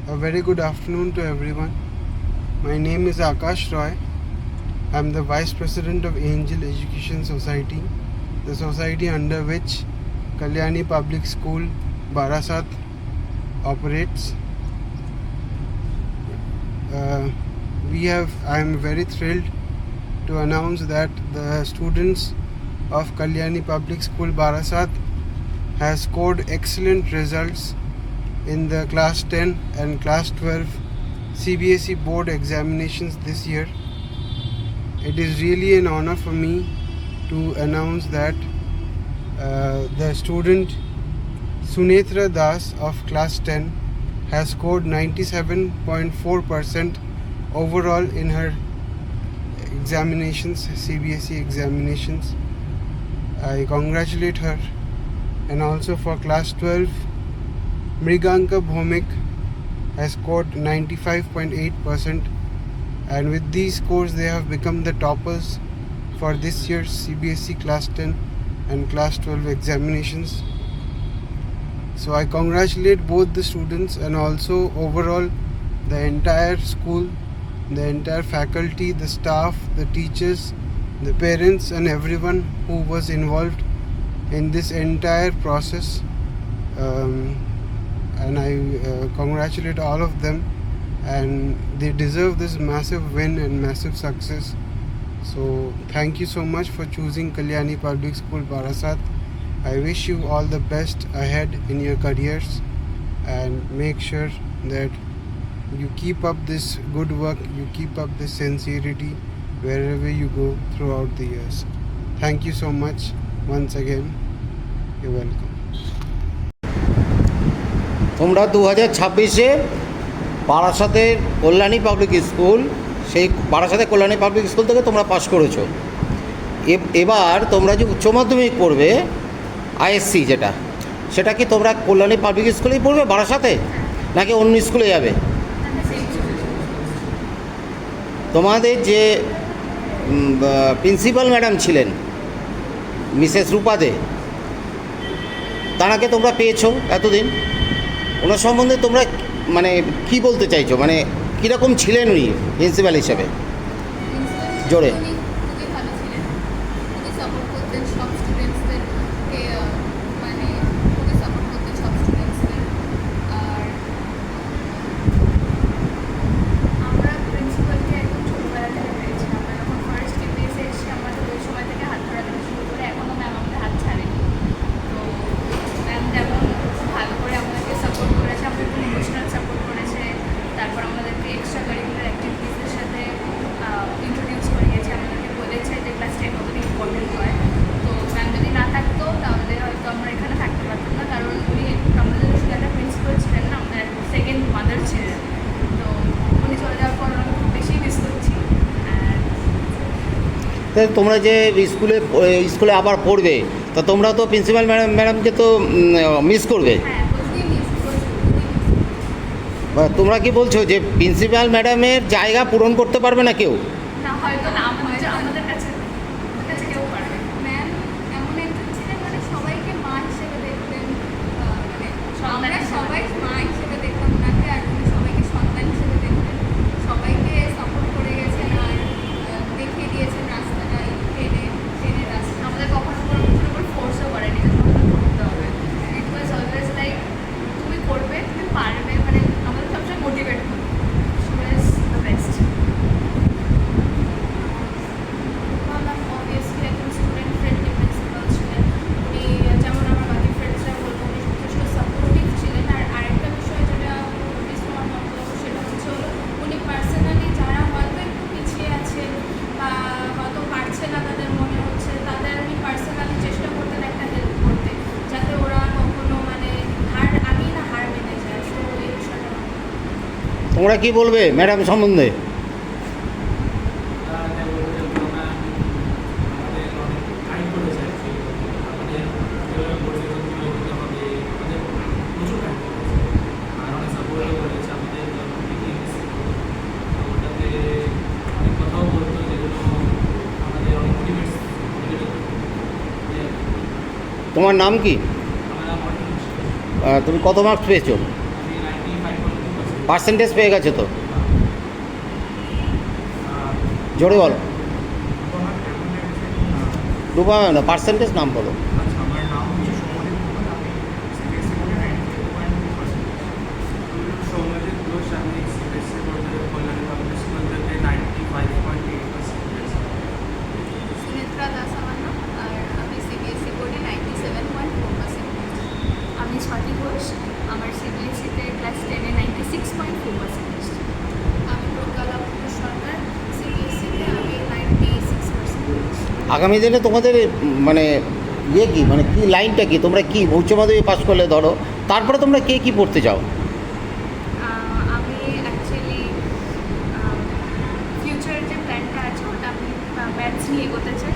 A very good afternoon to everyone. My name is Akash Roy. I am the Vice President of Angel Education Society, the society under which Kalyani Public School, Barasat operates. I am very thrilled to announce that the students of Kalyani Public School, Barasat has scored excellent results in the class 10 and class 12 CBSE board examinations this year. It is really an honor for me to announce that the student Sunetra Das of class 10 has scored 97.4% overall in her examinations, CBSE examinations. I congratulate her. And also for class 12, Mriganka Bhomik has scored 95.8%, and with these scores they have become the toppers for this year's CBSE class 10 and class 12 examinations. So I congratulate both the students and also overall the entire school, the entire faculty, the staff, the teachers, the parents and everyone who was involved in this entire process. And I congratulate all of them, and they deserve this massive win and massive success. So thank you so much for choosing Kalyani Public School, Barasat. I wish you all the best ahead in your careers, and make sure that you keep up this good work, you keep up this sincerity wherever you go throughout the years. Thank you so much once again. You're welcome. তোমরা 2026-এ বারাসাতের Kalyani public school, সেই বারাসাতের Kalyani public school থেকে তোমরা pass করেছো। এবার তোমরা যে উচ্চ মাধ্যমিক পড়বে আইএসসি, সেটা কি তোমরা কল্যাণী পাবলিক স্কুলেই পড়বে বারাসাতে, নাকি অন্য স্কুলে যাবে? তোমাদের যে প্রিন্সিপাল ম্যাডাম ছিলেন মিসেস রূপা দে, তাঁকে তোমরা পেয়েছো এতদিন, ওনার সম্বন্ধে তোমরা মানে কি বলতে চাইছো, মানে কীরকম ছিলেন উনি প্রিন্সিপাল হিসেবে? জোরে। খুবই ভালো ছিলেন, খুবই সাপোর্ট করতেন সব স্টুডেন্টসদেরকে, মানে খুবই সাপোর্ট করতেন সব স্টুডেন্টসদের। আর আমরা প্রিন্সিপালকে একদম ছোটোবেলা থেকে পেয়েছি। আমরা যখন ফার্স্ট কেপিএসে এসেছি, আমাদের ওই সময় থেকে হাত ধরা থেকে শুরু করে এখনও ম্যাম আমাদের হাত ছাড়েনি। তো ম্যাম যেমন খুব ভালো করে আমাদেরকে সাপোর্ট করেছে, আমাদেরকে ইমোশনাল সাপোর্ট করেছে, তারপর আমাদেরকে এক্সট্রা কারিকুলার অ্যাক্টিভিটিসের সাথে ইন্ট্রোডিউস করিয়েছে, আমাদেরকে বলেছে যে ক্লাস 10 কতটা ইম্পর্টেন্ট হয়। তো ম্যাম যদি না থাকতো তাহলে হয়তো আমরা এখানে থাকতে পারতাম না, কারণ উনি আমাদের শুধু একটা প্রিন্সিপাল ছিলেন না, আমাদের সেকেন্ড মাদার ছিলেন। তো উনি চলে যাওয়ার পর আমি খুব বেশি মিস করছি। তোমরা যে স্কুলে আবার পড়বে, তা তোমরা তো প্রিন্সিপাল ম্যাডামকে তো মিস করবে। হ্যাঁ, খুবই মিস করছি। তোমরা কি বলছো যে প্রিন্সিপাল ম্যাডামের জায়গা পূরণ করতে পারবে না কেউ? না, হয়তো না, আমাদের কাছে কেউ পারবে। ম্যাম এমন একজন ছিলেন, মানে সবাইকে মা হিসেবে দেখতেন, মানে আমরা সবাই মা হিসেবে দেখতাম ওনাকে, আর উনি সবাইকে সন্তান হিসেবে দেখতেন, সবাইকে সাপোর্ট করে গেছেন আর দেখিয়ে দিয়েছেন রাস্তাটা, ট্রেনে রাস্তা। আমাদের কখনো কোনো কিছুর উপর ফোর্সও করেনি যে তোমাকে করতে হবে। ইট ওয়াজ অলওয়েজ লাইক তুমি করবে, তুমি পারবে, মানে আমাদের সবসময় মোটিভেট করবে। She was the best. Obviously একজন স্টুডেন্ট ফ্রেন্ডলি প্রিন্সিপাল ছিলেন। উনি যেমন আমার বাকি ফ্রেন্ডসরা বলবো, উনি যথেষ্ট সাপোর্টিভ ছিলেন। আর আরেকটা বিষয় যেটা নোটিস হওয়ার মতো, সেটা হচ্ছে উনি পার্সোনালি যারা হয়তো একটু পিছিয়ে আছেন বা হয়তো পারছে না, তাদের মনে হচ্ছে, তাদের উনি পার্সোনালি চেষ্টা করতেন একটা হেল্প করতে, যাতে ওরা কখনো মানে হার মেনে যায়। তো এই বিষয়টা তোমরা কি বলবে ম্যাডাম সম্বন্ধে? তোমার নাম কি? তুমি কত মার্কস পেয়েছো? পার্সেন্টেজ পেয়ে গেছে তো? জোরে বলো। রূপা না, পার্সেন্টেজ নাম বলো। আচ্ছা, আমার নাম হচ্ছে সৌম্যজিৎ ঘোষ, আমি সিবিএসসি বোর্ডে 92.2%। সৌম্যজিৎ ঘোষ, আমি সিবিএসসি বোর্ডে কল্যাণী পাবলিক স্কুল থেকে 95.8% পেয়েছি। সুনেত্রা দাস আমার নাম, আর আমি সিবিএসসি বোর্ডে 97.4%। আমি স্বাতি ঘোষ, আমার সিবিএসসিতে ক্লাস 10-এ 96.4%। আমি প্রজ্ঞালা সরকার, সিবিএসসিতে আমি 96%। আগামী দিনে তোমাদের মানে ইয়ে কি, মানে কি লাইনটা কি, তোমরা কি উচ্চ মাধ্যমিক পাস করলে ধরো, তারপরে তোমরা কে কী পড়তে চাও? আমি অ্যাকচুয়ালি ফিউচারের যে প্ল্যানটা আছে ওটা আমি ম্যাথস নিয়ে এগোতে চাই।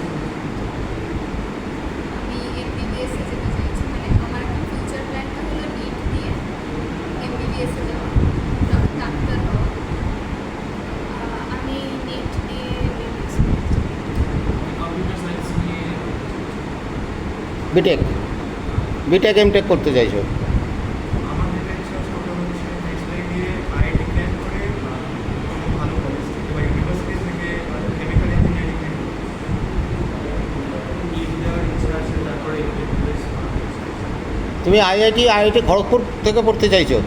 আমি এমবিবিএসে যেতে চাইছি, মানে আমার এখন ফিউচার প্ল্যানটা হলো নিট দিয়ে এমবিবিএসে যাওয়া, ডাক্তার হওয়া। আমি নিট দিয়ে এমবিবিএস কম্পিউটার সায়েন্স নিয়ে বিটেক এমটেক করতে চাইছো? আমার যেটা ইচ্ছা আছে ওটা হচ্ছে নেক্সট লাইন দিয়ে আইআইটি ক্লিয়ার করে কোনো ভালো কলেজ থেকে বা ইউনিভার্সিটি থেকে কেমিক্যাল ইঞ্জিনিয়ারিং নিয়ে নিট দেওয়ার ইচ্ছা আছে, তারপরে এমবিবিএস। তুমি আইআইটি খড়গপুর থেকে পড়তে চাইছো?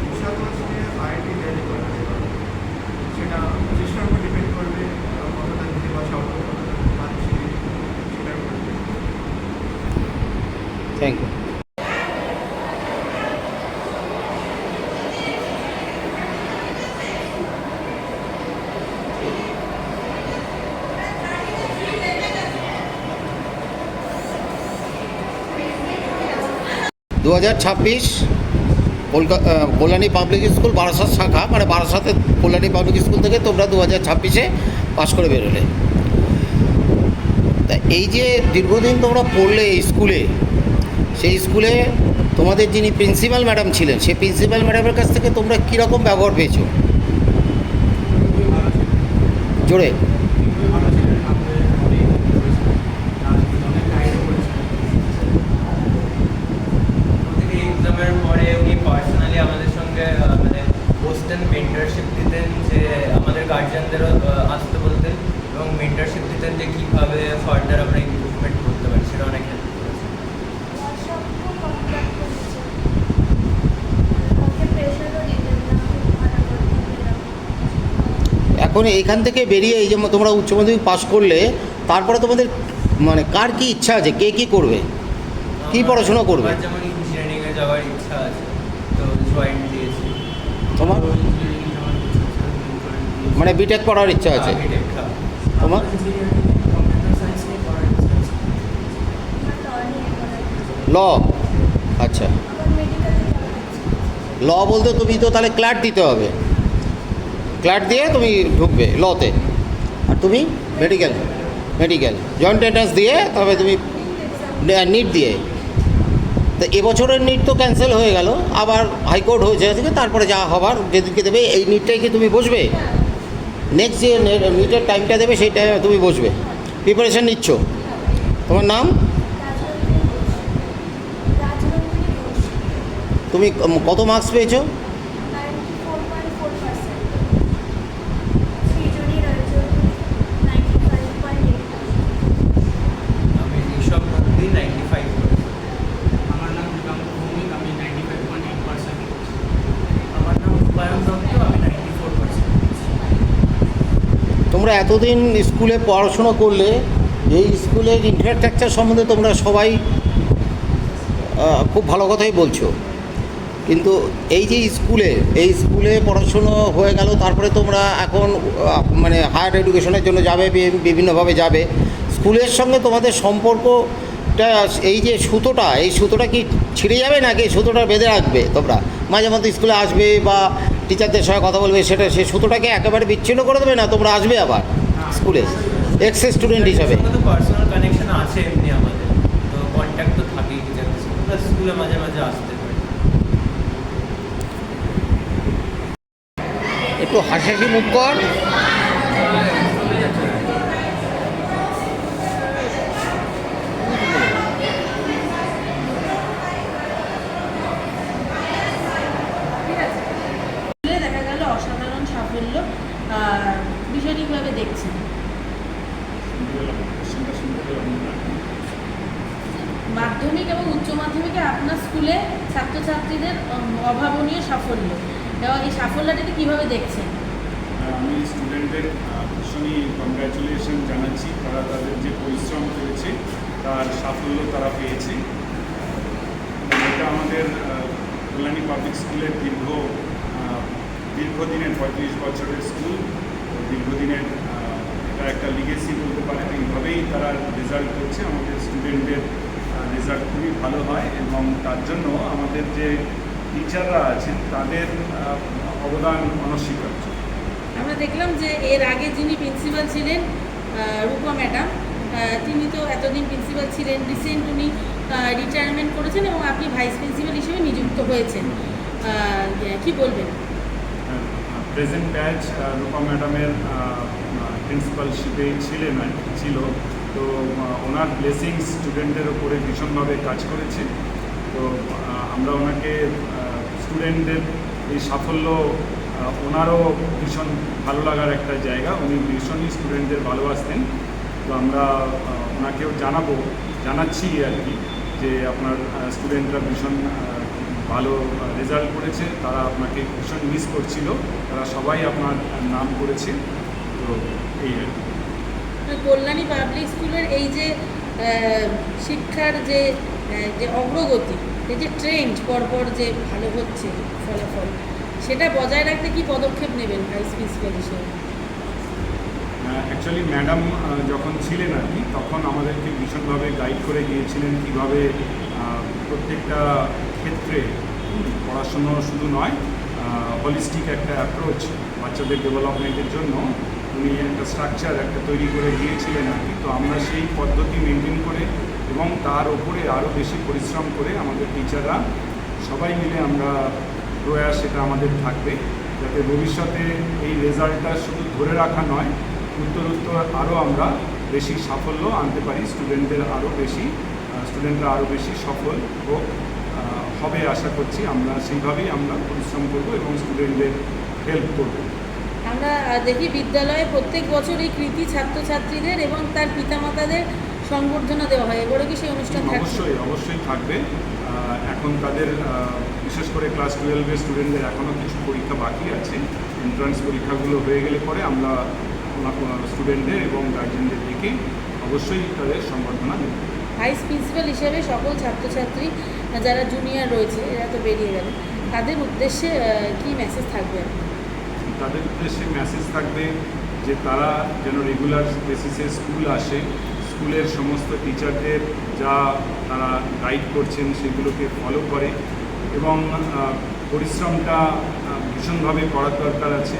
বিশাল আসলে আইআইটি দিল্লি করা সেটা চেষ্টার উপর ডিপেন্ড করবে, কতটা দিতে বা সামর্থ্য কতটা পাচ্ছি সেটার উপর। Thank you. Kalyani public school Barasat শাখা, মানে বারাসাতের কল্যাণী পাবলিক স্কুল থেকে তোমরা 2026-এ পাশ করে বেরোলে। তা এই যে দীর্ঘদিন তোমরা পড়লে এই স্কুলে, সেই স্কুলে তোমাদের যিনি প্রিন্সিপাল ম্যাডাম ছিলেন, সেই প্রিন্সিপাল ম্যাডামের কাছ থেকে তোমরা কীরকম ব্যবহার পেয়েছো? খুবই ভালো ছিল, জোরে। খুবই ভালো ছিলেন, আমাদের অনেক অনেক গাইডও করেছিলেন। প্রতিটি এক্সামের পরে উনি পার্সোনালি আমাদের সঙ্গে মানে বসতেন, মেন্টরশিপ দিতেন, যে আমাদের গার্জিয়ানদেরও আসতে বলতেন এবং মেন্টরশিপ দিতেন যে কীভাবে ফার্দার আমরা ইমপ্রুভমেন্ট করতে পারি, সেটা অনেক হেল্প করেছে। এখন এইখান থেকে বেরিয়ে এই যে তোমরা উচ্চ মাধ্যমিক পাশ করলে, তারপরে তোমাদের মানে কার কী ইচ্ছা আছে, কে কী করবে, কী পড়াশোনা করবে? আমার যেমন ইঞ্জিনিয়ারিংয়ে যাওয়ার ইচ্ছা আছে, তো জয়েন্ট দিয়েছি। তোমার ইঞ্জিনিয়ারিং যাওয়ার ইচ্ছা আছে, মানে বিটেক পড়ার ইচ্ছা আছে? আর্কিটেক্টটা তোমার ইঞ্জিনিয়ারিং কম্পিউটার সায়েন্স নিয়ে পড়ার ইচ্ছা আছে। ল? আচ্ছা, ল বলতে তুমি তো তাহলে ক্লার্ক দিতে হবে, ক্লার্ক দিয়ে তুমি ঢুকবে লতে। আর তুমি মেডিকেল জয়েন্ট এন্ট্রান্স দিয়ে তবে তুমি নিট দিয়ে। তো এবছরের নিট তো ক্যান্সেল হয়ে গেল, আবার হাইকোর্ট হয়েছে আজকে, তারপরে যা হবার যেদিনকে দেবে এই নিটটাই কি তুমি বসবে? নেক্সট যে নিটের টাইমটা দেবে সেই টাইমে তুমি বসবে, প্রিপারেশান নিচ্ছ। তোমার নাম? তুমি কত মার্কস পেয়েছো? আমি ঋষভ নন্দী 95 করেছি। আমার নাম মৃগাঙ্ক ভৌমিক, আমি 95.8%। আমার নাম রূপায়ণ দত্ত, আমি 94%। তোমরা এতদিন স্কুলে পড়াশোনা করলে, এই স্কুলের ইনফ্রাস্ট্রাকচার সম্বন্ধে তোমরা সবাই খুব ভালো কথাই বলছো, কিন্তু এই যে এই স্কুলে পড়াশুনো হয়ে গেল, তারপরে তোমরা এখন মানে হায়ার এডুকেশনের জন্য যাবে, বিভিন্নভাবে যাবে। স্কুলের সঙ্গে তোমাদের সম্পর্কটা, এই যে এই সুতোটা কি ছিঁড়ে যাবে, নাকি সুতোটা বেঁধে রাখবে? তোমরা মাঝে মধ্যে স্কুলে আসবে বা টিচারদের সঙ্গে কথা বলবে, সেই সুতোটাকে একেবারে বিচ্ছিন্ন করে দেবে, না তোমরা আসবে আবার স্কুলে এক্স স্টুডেন্ট হিসাবে? তো পার্সোনাল কানেকশন আছে এমনি আমাদের, তো কন্ট্যাক্ট তো থাকেই টিচারদের সাথে, প্লাস স্কুলে মাঝে মাঝে আসতে পারি। একটু হাসি মুখ কর। বিষয়টি কীভাবে দেখছেন? মাধ্যমিক এবং উচ্চ মাধ্যমিকে আপনার স্কুলে ছাত্রছাত্রীদের অভাবনীয় সাফল্য, এবং এই সাফল্যটাকে কীভাবে দেখছেন? আমি স্টুডেন্টদের ভীষণই কংগ্র্যাচুলেশন জানাচ্ছি। তারা তাদের যে পরিশ্রম করেছে তার সাফল্য তারা পেয়েছে। এটা আমাদের কল্যাণী পাবলিক স্কুলের দীর্ঘদিনের 35 বছরের স্কুল, দীর্ঘদিনের এটা একটা লিগেসি বলতে পারেন। এইভাবেই তারা রেজাল্ট করছে। আমাদের স্টুডেন্টদের রেজাল্ট খুবই ভালো হয় এবং তার জন্য আমাদের যে টিচাররা আছেন তাদের অবদান অনস্বীকার্য। আমরা দেখলাম যে এর আগে যিনি প্রিন্সিপাল ছিলেন রূপা ম্যাডাম, তিনি তো এতদিন প্রিন্সিপাল ছিলেন, রিসেন্ট উনি রিটায়ারমেন্ট করেছেন এবং আপনি ভাইস প্রিন্সিপাল হিসেবে নিযুক্ত হয়েছেন। কি বলবেন? প্রেজেন্ট ব্যাচ রূপা ম্যাডামের প্রিন্সিপালশিপে ছিল, তো ওনার ব্লেসিংস স্টুডেন্টের ওপরে ভীষণভাবে কাজ করেছে। তো আমরা ওনাকে স্টুডেন্টদের এই সাফল্য ওনারও ভীষণ ভালো লাগার একটা জায়গা। উনি ভীষণই স্টুডেন্টদের ভালোবাসতেন। তো আমরা ওনাকেও জানাচ্ছি আর কি, যে আপনার স্টুডেন্টরা ভীষণ ভালো রেজাল্ট করেছে, তারা আপনাকে ভীষণ মিস করছিল, তারা সবাই আপনার নাম করেছে। তো এই আর কি। কল্যাণী পাবলিক স্কুলের এই যে শিক্ষার যে অগ্রগতি, এই যে ট্রেন্ড পরপর যে ভালো হচ্ছে ফলাফল, সেটা বজায় রাখতে কি পদক্ষেপ নেবেন ভাইস প্রিন্সিপাল হিসেবে? অ্যাকচুয়ালি ম্যাডাম যখন ছিলেন আর কি, তখন আমাদেরকে ভীষণভাবে গাইড করে গিয়েছিলেন কীভাবে প্রত্যেকটা ক্ষেত্রে পড়াশুনো শুধু নয়, হলিস্টিক একটা অ্যাপ্রোচ বাচ্চাদের ডেভেলপমেন্টের জন্য উনি একটা স্ট্রাকচার একটা তৈরি করে দিয়েছিলেন আর কি। তো আমরা সেই পদ্ধতি মেনটেন করে এবং তার ওপরে আরও বেশি পরিশ্রম করে আমাদের টিচাররা সবাই মিলে আমরা প্রয়াস সেটা আমাদের থাকবে, যাতে ভবিষ্যতে এই রেজাল্টটা শুধু ধরে রাখা নয়, উত্তরোত্তর আরও আমরা বেশি সাফল্য আনতে পারি, স্টুডেন্টরা আরও বেশি সফল হবে আশা করছি। আমরা সেইভাবেই আমরা পরিশ্রম করব এবং স্টুডেন্টদের হেল্প করব। আমরা দেখি বিদ্যালয়ে প্রত্যেক বছর এই কৃতি ছাত্রছাত্রীদের এবং তার পিতামাতাদের সংবর্ধনা দেওয়া হয়। এবারে কি সেই অনুষ্ঠান থাকছে? অবশ্যই থাকবে। এখন তাদের বিশেষ করে ক্লাস 12-এর স্টুডেন্টদের এখনও কিছু পরীক্ষা বাকি আছে। এন্ট্রান্স পরীক্ষাগুলো হয়ে গেলে পরে আমরা স্টুডেন্টদের এবং গার্জেনদের দিকে অবশ্যই তাদের সংবর্ধনা দেব। ভাইস প্রিন্সিপাল হিসেবে সকল ছাত্রছাত্রী যারা জুনিয়র রয়েছে, এরা তো বেরিয়ে গেল, তাদের উদ্দেশ্যে কি মেসেজ থাকবে? তাদের উদ্দেশ্যে মেসেজ থাকবে যে তারা যেন রেগুলার বেসিসে স্কুল আসে, স্কুলের সমস্ত টিচারদের যা তারা গাইড করছেন সেগুলোকে ফলো করে এবং পরিশ্রমটা ভীষণভাবে করার দরকার আছে।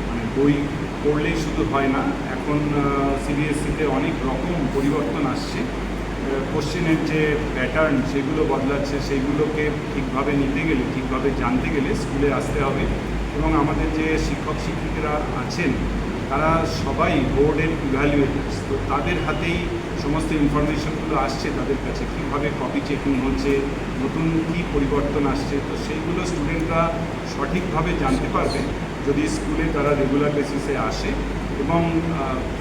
মানে বই পড়লেই শুধু হয় না, এখন সিবিএসসিতে অনেক রকম পরিবর্তন আসছে, কোশ্চেনের যে প্যাটার্ন সেগুলো বদলাচ্ছে, সেইগুলোকে ঠিকভাবে নিতে গেলে, ঠিকভাবে জানতে গেলে স্কুলে আসতে হবে। এবং আমাদের যে শিক্ষক শিক্ষিকারা আছেন তারা সবাই বোর্ডের ইভ্যালুয়েটার্স, তো তাদের হাতেই সমস্ত ইনফরমেশনগুলো আসছে তাদের কাছে, কীভাবে কপি চেকিং হচ্ছে, নতুন কী পরিবর্তন আসছে, তো সেইগুলো স্টুডেন্টরা সঠিকভাবে জানতে পারবে যদি স্কুলে তারা রেগুলার বেসিসে আসে এবং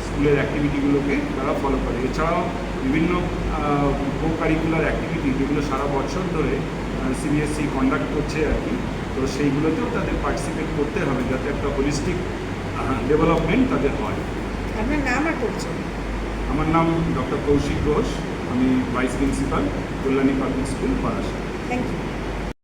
স্কুলের অ্যাক্টিভিটিগুলোকে তারা ফলো করে। এছাড়াও বিভিন্ন কো কারিকুলার অ্যাক্টিভিটি যেগুলো সারা বছর ধরে সিবিএসসি কন্ডাক্ট করছে আর কি, তো সেইগুলোতেও তাদের পার্টিসিপেট করতে হবে যাতে একটা হোলিস্টিক ডেভেলপমেন্ট তাদের হয়। আপনার নাম আর পরিচয়? আমার নাম ডক্টর কৌশিক ঘোষ, আমি vice principal Kalyani public school Barasat. Thank you.